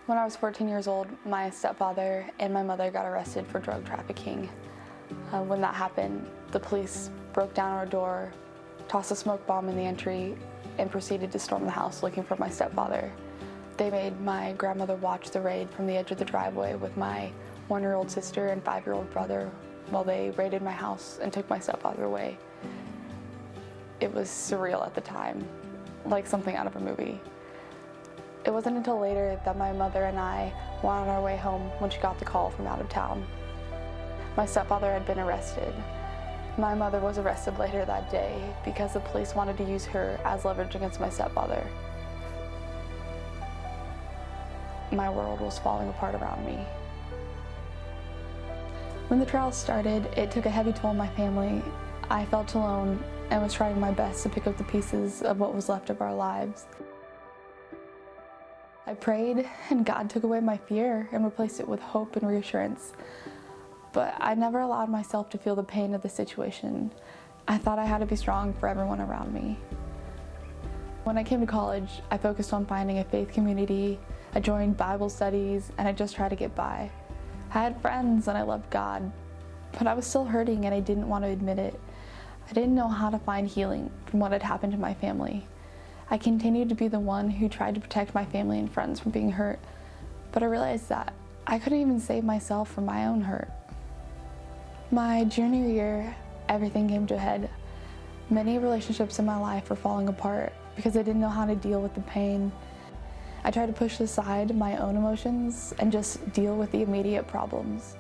When I was 14 years old, my stepfather and my mother got arrested for drug trafficking. When that happened, the police broke down our door, tossed a smoke bomb in the entry, and proceeded to storm the house looking for my stepfather. They made my grandmother watch the raid from the edge of the driveway with my 1-year-old sister and 5-year-old brother while they raided my house and took my stepfather away. It was surreal at the time, like something out of a movie. It wasn't until later that my mother and I were on our way home when she got the call from out of town. My stepfather had been arrested. My mother was arrested later that day because the police wanted to use her as leverage against my stepfather. My world was falling apart around me. When the trial started, it took a heavy toll on my family. I felt alone and was trying my best to pick up the pieces of what was left of our lives. I prayed, and God took away my fear and replaced it with hope and reassurance. But I never allowed myself to feel the pain of the situation. I thought I had to be strong for everyone around me. When I came to college, I focused on finding a faith community, I joined Bible studies, and I just tried to get by. I had friends and I loved God, but I was still hurting and I didn't want to admit it. I didn't know how to find healing from what had happened to my family. I continued to be the one who tried to protect my family and friends from being hurt, but I realized that I couldn't even save myself from my own hurt. My junior year, everything came to a head. Many relationships in my life were falling apart because I didn't know how to deal with the pain. I tried to push aside my own emotions and just deal with the immediate problems.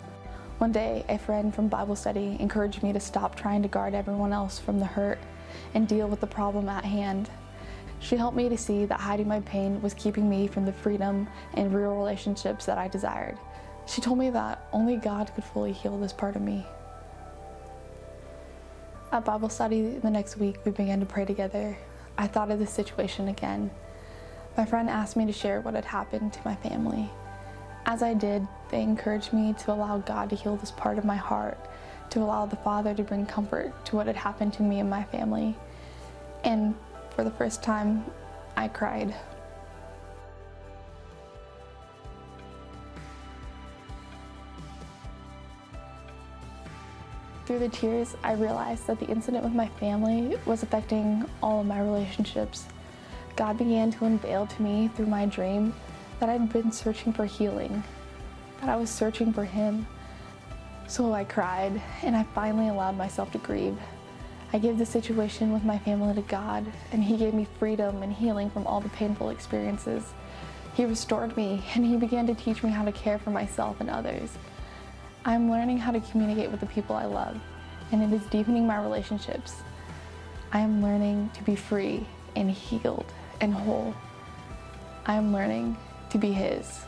One day, a friend from Bible study encouraged me to stop trying to guard everyone else from the hurt and deal with the problem at hand. She helped me to see that hiding my pain was keeping me from the freedom and real relationships that I desired. She told me that only God could fully heal this part of me. At Bible study the next week, we began to pray together. I thought of this situation again. My friend asked me to share what had happened to my family. As I did, they encouraged me to allow God to heal this part of my heart, to allow the Father to bring comfort to what had happened to me and my family. And for the first time, I cried. Through the tears, I realized that the incident with my family was affecting all of my relationships. God began to unveil to me through my dream that I'd been searching for healing, that I was searching for Him. So I cried, and I finally allowed myself to grieve. I gave the situation with my family to God, and He gave me freedom and healing from all the painful experiences. He restored me, and He began to teach me how to care for myself and others. I'm learning how to communicate with the people I love, and it is deepening my relationships. I am learning to be free and healed and whole. I am learning to be His.